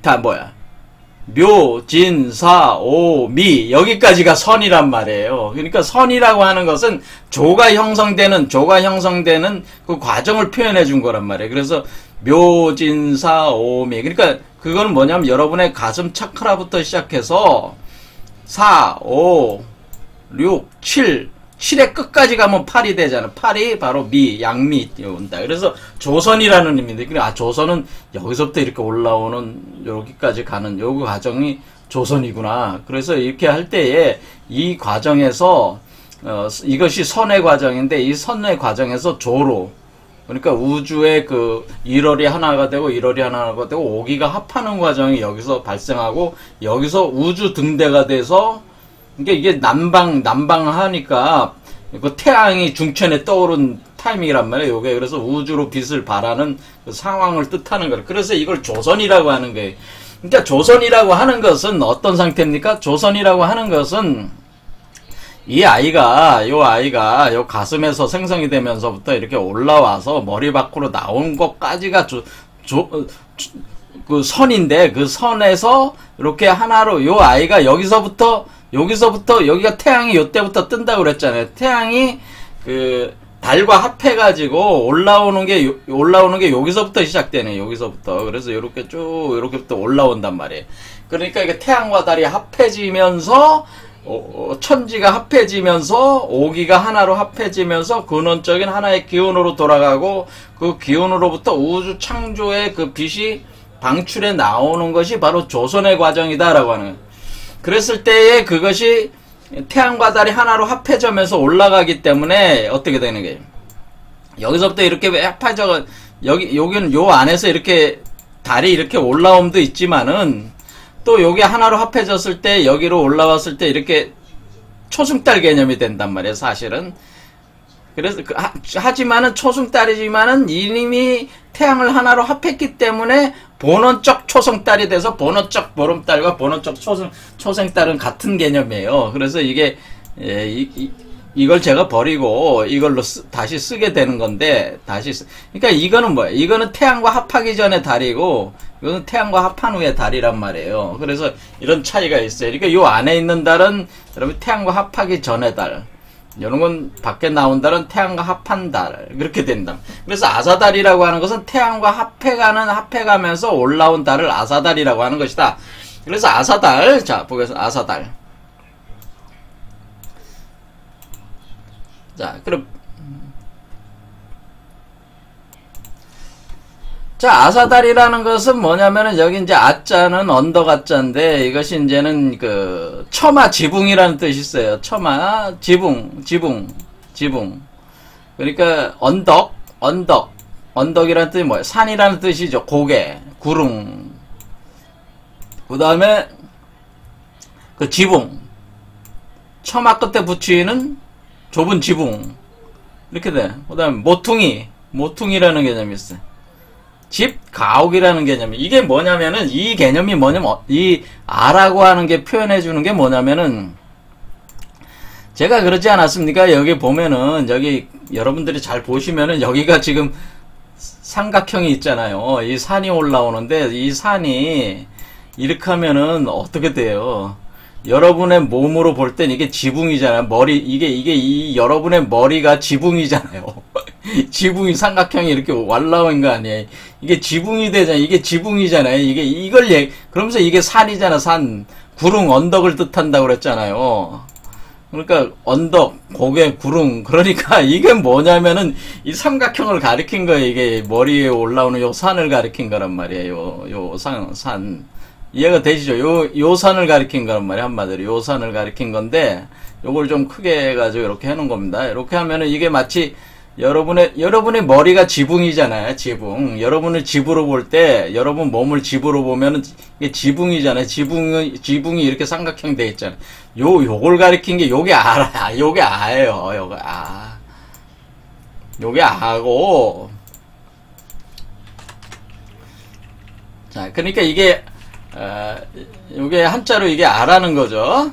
다 뭐야. 묘, 진, 사, 오, 미 여기까지가 선이란 말이에요. 그러니까 선이라고 하는 것은 조가 형성되는 그 과정을 표현해 준 거란 말이에요. 그래서 묘, 진, 사, 오, 미. 그러니까 그거는 뭐냐면 여러분의 가슴 차크라부터 시작해서 4, 5, 6, 7의 끝까지 가면 8이 되잖아. 8이 바로 미, 양미 온다. 그래서 조선이라는 의미인데, 조선은 여기서부터 이렇게 올라오는 여기까지 가는 요 과정이 조선이구나. 그래서 이렇게 할 때에 이 과정에서 이것이 선의 과정인데, 이 선의 과정에서 조로, 그러니까 우주의 그 1월이 하나가 되고 1월이 하나가 되고 오기가 합하는 과정이 여기서 발생하고, 여기서 우주 등대가 돼서, 그러니까 이게 난방하니까 그 태양이 중천에 떠오른 타이밍이란 말이에요. 요게 그래서 우주로 빛을 발하는 그 상황을 뜻하는 거예요. 그래서 이걸 조선이라고 하는 거예요. 그러니까 조선이라고 하는 것은 어떤 상태입니까? 조선이라고 하는 것은 요 아이가 요 가슴에서 생성이 되면서부터 이렇게 올라와서 머리 밖으로 나온 것까지가 그 선인데, 그 선에서 이렇게 하나로 요 아이가 여기서부터 여기가 태양이 요때부터 뜬다고 그랬잖아요. 태양이 그 달과 합해가지고 올라오는 게 여기서부터 시작되네. 여기서부터. 그래서 이렇게부터 올라온단 말이에요. 그러니까 이게 태양과 달이 합해지면서 천지가 합해지면서 오기가 하나로 합해지면서 근원적인 하나의 기운으로 돌아가고, 그 기운으로부터 우주 창조의 그 빛이 방출해 나오는 것이 바로 조선의 과정이다라고 하는 거예요. 그랬을 때에 그것이 태양과 달이 하나로 합해지면서 올라가기 때문에 어떻게 되는 거예요? 여기서부터 이렇게 합해져, 여기는 요 안에서 이렇게 달이 이렇게 올라옴도 있지만은, 또 요게 하나로 합해졌을 때 여기로 올라왔을 때 이렇게 초승달 개념이 된단 말이에요, 사실은. 그래서 하지만은 초승달이지만은 이미 태양을 하나로 합했기 때문에 본원적 초성달이 돼서 본원적 보름달과 본원적 초생달은 같은 개념이에요. 그래서 이게 이걸 제가 버리고 이걸로 다시 쓰게 되는 건데 그러니까 이거는 뭐예요? 이거는 태양과 합하기 전에 달이고 이거는 태양과 합한 후에 달이란 말이에요. 그래서 이런 차이가 있어요. 그러니까 요 안에 있는 달은 여러분 태양과 합하기 전의 달, 이런 건 밖에 나온 달은 태양과 합한 달, 그렇게 된다. 그래서 아사달이라고 하는 것은 태양과 합해가면서 올라온 달을 아사달이라고 하는 것이다. 그래서 아사달, 자 보겠습니다. 아사달. 자, 그럼 자, 아사달이라는 것은 뭐냐면은 여기 이제 아자는 언덕 아자인데 이것이 이제는 그 처마 지붕이라는 뜻이 있어요. 처마 지붕. 그러니까 언덕이라는 뜻이 뭐예요? 산이라는 뜻이죠. 고개, 구릉. 그다음에 그 지붕. 처마 끝에 붙이는 좁은 지붕. 이렇게 돼. 그다음에 모퉁이라는 개념이 있어요. 집, 가옥이라는 개념이. 이게 뭐냐면은, 이 개념이 뭐냐면, 이 아라고 하는 게 표현해 주는 게 뭐냐면은, 제가 그러지 않았습니까? 여기 보면은, 여기 여러분들이 잘 보시면은, 여기가 지금 삼각형이 있잖아요. 이 산이 올라오는데, 이 산이 이렇게 하면은 어떻게 돼요? 여러분의 몸으로 볼 땐 이게 지붕이잖아요. 이게 여러분의 머리가 지붕이잖아요. 지붕이 삼각형이 이렇게 올라온 거 아니에요. 이게 지붕이 되잖아요. 이게 지붕이잖아요. 그러면서 이게 산이잖아, 산. 구릉, 언덕을 뜻한다고 그랬잖아요. 그러니까, 언덕, 고개, 구릉. 그러니까, 이게 뭐냐면은, 이 삼각형을 가리킨 거예요. 이게 머리에 올라오는 요 산을 가리킨 거란 말이에요. 요 산. 이해가 되시죠? 요 산을 가리킨 거란 말이에요. 한마디로. 요 산을 가리킨 건데, 요걸 좀 크게 해가지고 이렇게 해놓은 겁니다. 이렇게 하면은 이게 마치 여러분의 머리가 지붕이잖아요. 지붕. 여러분을 집으로 볼 때, 여러분 몸을 집으로 보면은 이게 지붕이잖아요. 지붕이 이렇게 삼각형 돼 있잖아요. 요걸 가리킨 게 요게 아예요. 요게 아고. 자, 그러니까 이게 한자로 이게 아라는 거죠.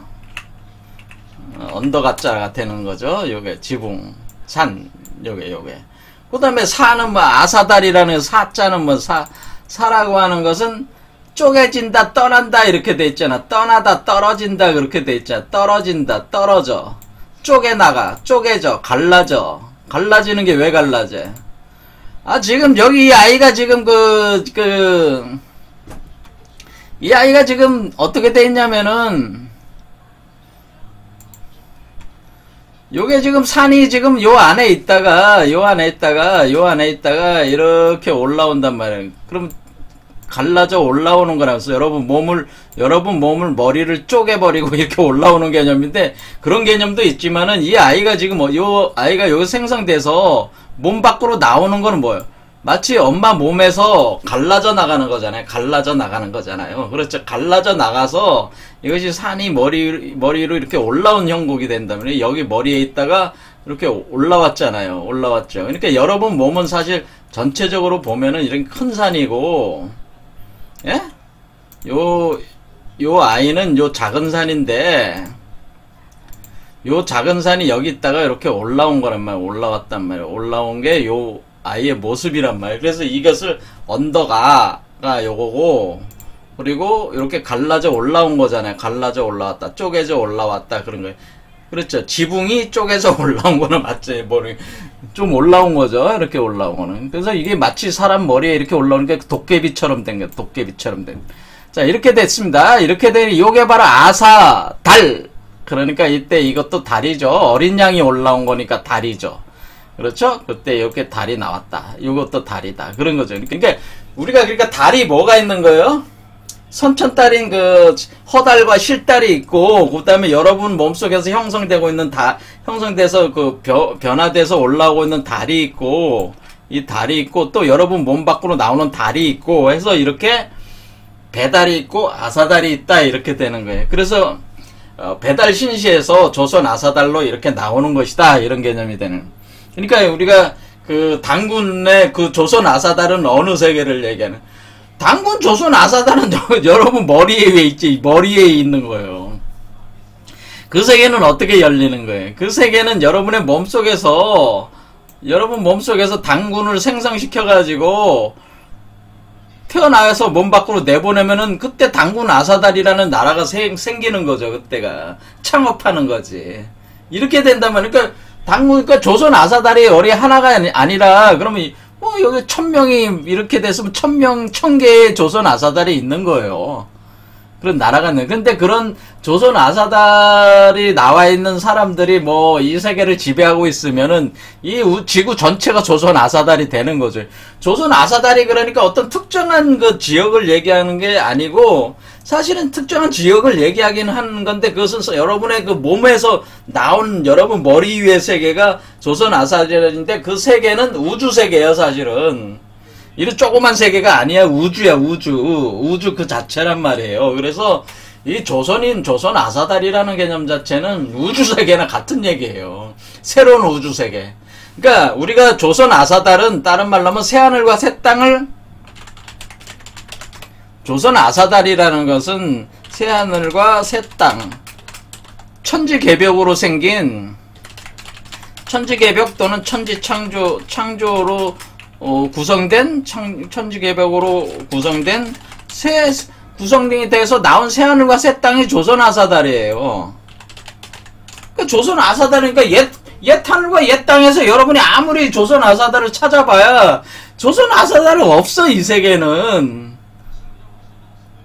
언덕 아자가 되는 거죠. 요게 지붕, 산, 요게. 그 다음에 사는 뭐 아사달이라는 사자는 뭐 사라고 하는 것은 쪼개진다, 떠난다 이렇게 돼 있잖아. 떠나다, 떨어진다 그렇게 돼 있잖아. 떨어진다, 떨어져, 쪼개나가, 쪼개져, 갈라져. 갈라지는 게 왜 갈라져? 지금 여기 이 아이가 지금 이 아이가 지금 어떻게 돼 있냐면은 요게 지금 산이 지금 요 안에 있다가 이렇게 올라온단 말이에요. 그럼 갈라져 올라오는 거라서 여러분 몸을 머리를 쪼개버리고 이렇게 올라오는 개념인데, 그런 개념도 있지만은 이 아이가 지금 요 아이가 여기 생성돼서 몸 밖으로 나오는 거는 뭐예요? 마치 엄마 몸에서 갈라져 나가는 거잖아요. 그렇죠. 갈라져 나가서 이것이 산이 머리로 이렇게 올라온 형국이 된다면, 여기 머리에 있다가 이렇게 올라왔잖아요. 올라왔죠. 그러니까 여러분 몸은 사실 전체적으로 보면은 이런 큰 산이고, 예? 요 아이는 요 작은 산인데, 요 작은 산이 여기 있다가 이렇게 올라온 거란 말이에요. 올라왔단 말이에요. 올라온 게 요 아이의 모습이란 말이에요. 그래서 이것을 언덕아가 요거고, 그리고 이렇게 갈라져 올라온 거잖아요. 갈라져 올라왔다, 쪼개져 올라왔다, 그런 거예요. 그렇죠. 지붕이 쪼개져 올라온 거는 맞지. 좀 올라온 거죠. 이렇게 올라온 거는. 그래서 이게 마치 사람 머리에 이렇게 올라오는 게 도깨비처럼 된 거예요. 도깨비처럼 된. 자, 이렇게 됐습니다. 이렇게 되니 요게 바로 아사, 달. 그러니까 이때 이것도 달이죠. 어린 양이 올라온 거니까 달이죠. 그렇죠? 그때 이렇게 달이 나왔다. 이것도 달이다. 그런 거죠. 그러니까 우리가 달이 뭐가 있는 거예요? 선천달인 그 허달과 실달이 있고, 그 다음에 여러분 몸속에서 형성돼서 그 변화돼서 올라오고 있는 달이 있고, 이 달이 있고, 또 여러분 몸 밖으로 나오는 달이 있고 해서 이렇게 배달이 있고 아사달이 있다, 이렇게 되는 거예요. 그래서 배달 신시에서 조선 아사달로 이렇게 나오는 것이다, 이런 개념이 되는. 그러니까 우리가 그 당군의 그 조선 아사달은 어느 세계를 얘기하는? 당군 조선 아사달은 여러분 머리에 있지, 머리에 있는 거예요. 그 세계는 어떻게 열리는 거예요? 그 세계는 여러분의 몸속에서, 여러분 몸속에서 당군을 생성시켜가지고 태어나서 몸 밖으로 내보내면은 그때 당군 아사달이라는 나라가 생기는 거죠. 그때가 창업하는 거지. 이렇게 된다면, 그러니까 당군, 그러니까 조선 아사달이 어리 하나가 아니라 그러면 뭐 여기 1000명이 이렇게 됐으면 1000개의 조선 아사달이 있는 거예요. 그런 나라가 있는. 근데 그런 조선 아사달이 나와 있는 사람들이 뭐 이 세계를 지배하고 있으면은 이 지구 전체가 조선 아사달이 되는 거죠. 조선 아사달이 그러니까 어떤 특정한 그 지역을 얘기하는 게 아니고 사실은 특정한 지역을 얘기하긴 하는 건데 그것은 여러분의 그 몸에서 나온 여러분 머리 위의 세계가 조선 아사달인데 그 세계는 우주 세계예요, 사실은. 이런 조그만 세계가 아니야. 우주야, 우주 그 자체란 말이에요. 그래서 이 조선 아사달이라는 개념 자체는 우주 세계나 같은 얘기예요. 새로운 우주 세계. 그러니까 우리가 조선 아사달은 다른 말로 하면 새하늘과 새 땅을, 조선 아사달이라는 것은 새하늘과 새 땅, 천지개벽으로 생긴, 천지개벽 또는 천지창조로 구성된, 천지개벽으로 구성된 구성이 돼서 나온 새하늘과 새 땅이 조선 아사달이에요. 그러니까 조선 아사달이니까 옛 하늘과 옛 땅에서 여러분이 아무리 조선 아사달을 찾아봐야 조선 아사달은 없어, 이 세계는.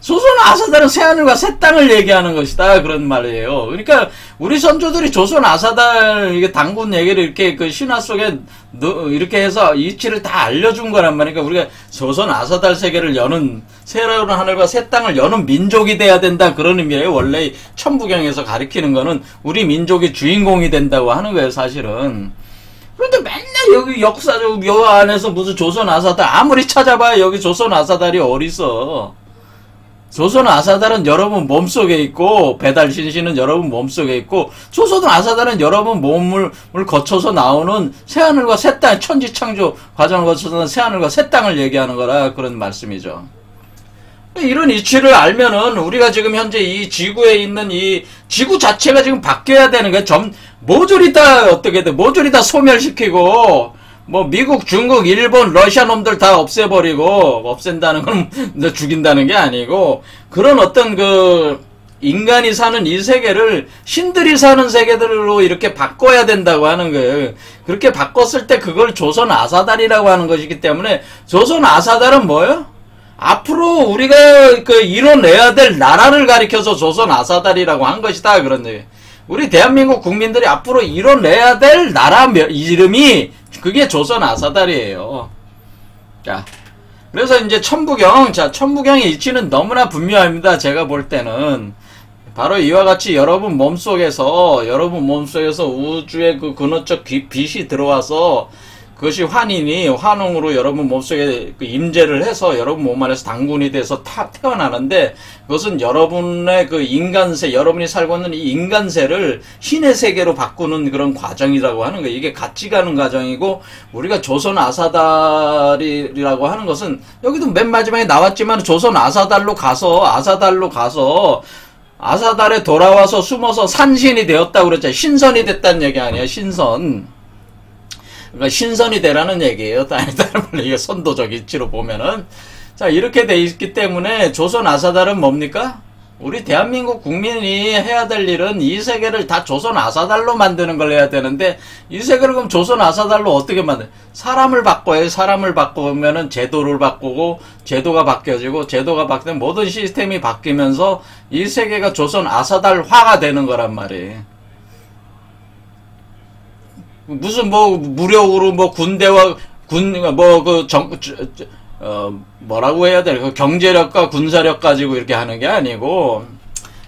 조선 아사달은 새하늘과 새 땅을 얘기하는 것이다, 그런 말이에요. 그러니까 우리 선조들이 조선 아사달 이게 당군 얘기를 이렇게 그 신화 속에 이렇게 해서 이치를 다 알려준 거란 말이니까 우리가 조선 아사달 세계를 여는, 새로운 하늘과 새 땅을 여는 민족이 돼야 된다, 그런 의미예요. 원래 천부경에서 가리키는 거는 우리 민족이 주인공이 된다고 하는 거예요, 사실은. 그런데 맨날 여기 역사적 묘 안에서 무슨 조선 아사달 아무리 찾아봐야 여기 조선 아사달이 어딨어. 조선 아사달은 여러분 몸속에 있고, 배달신신은 여러분 몸속에 있고, 조선 아사달은 여러분 몸을 거쳐서 나오는 새하늘과 새 땅, 천지창조 과정을 거쳐서 새하늘과 새 땅을 얘기하는 거라, 그런 말씀이죠. 이런 이치를 알면은 우리가 지금 현재 이 지구에 있는 이 지구 자체가 지금 바뀌어야 되는 거야. 모조리 다 어떻게 돼? 모조리 다 소멸시키고, 뭐 미국, 중국, 일본, 러시아 놈들 다 없애버리고, 없앤다는 건 죽인다는 게 아니고, 그런 어떤 그 인간이 사는 이 세계를 신들이 사는 세계들로 이렇게 바꿔야 된다고 하는 거예요. 그렇게 바꿨을 때 그걸 조선 아사달이라고 하는 것이기 때문에, 조선 아사달은 뭐예요? 앞으로 우리가 그 이뤄내야 될 나라를 가리켜서 조선 아사달이라고 한 것이다, 그런 얘기. 우리 대한민국 국민들이 앞으로 이뤄내야 될 나라 이름이 그게 조선 아사달이에요. 자, 그래서 이제 천부경, 자, 천부경의 이치는 너무나 분명합니다. 제가 볼 때는 바로 이와 같이 여러분 몸속에서 우주의 그 근원적 빛이 들어와서 그것이 환웅으로 여러분 몸속에 그 임재를 해서 여러분 몸 안에서 당군이 돼서 태어나는데, 그것은 여러분의 그 인간세, 여러분이 살고 있는 이 인간세를 신의 세계로 바꾸는 그런 과정이라고 하는 거예요. 이게 같이 가는 과정이고, 우리가 조선 아사달이라고 하는 것은 여기도 맨 마지막에 나왔지만 조선 아사달로 가서 아사달에 돌아와서 숨어서 산신이 되었다고 그랬잖아요. 신선이 됐다는 얘기 아니에요. 신선. 그러니까 신선이 되라는 얘기예요. 다른 말로 이게 선도적 이치로 보면은. 자, 이렇게 돼 있기 때문에 조선 아사달은 뭡니까? 우리 대한민국 국민이 해야 될 일은 이 세계를 다 조선 아사달로 만드는 걸 해야 되는데, 이 세계를 그럼 조선 아사달로 어떻게 사람을 바꿔요. 사람을 바꾸면은 제도를 바꾸고, 제도가 바뀌어지고, 제도가 바뀌면 모든 시스템이 바뀌면서 이 세계가 조선 아사달화가 되는 거란 말이에요. 무슨 무력으로 군대와 뭐라고 해야 돼? 그 경제력과 군사력 가지고 이렇게 하는 게 아니고,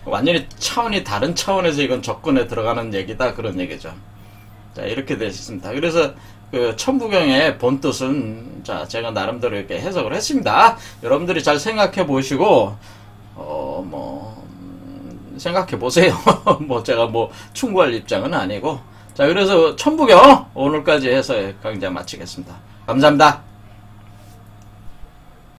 완전히 차원이 다른 차원에서 이건 접근에 들어가는 얘기다, 그런 얘기죠. 자, 이렇게 되어 있습니다. 그래서 그 천부경의 본 뜻은, 자, 제가 나름대로 이렇게 해석을 했습니다. 여러분들이 잘 생각해 보시고, 생각해 보세요. 제가 충고할 입장은 아니고. 자, 자, 그래서 천부경 오늘까지 해서 강좌 마치겠습니다. 감사합니다.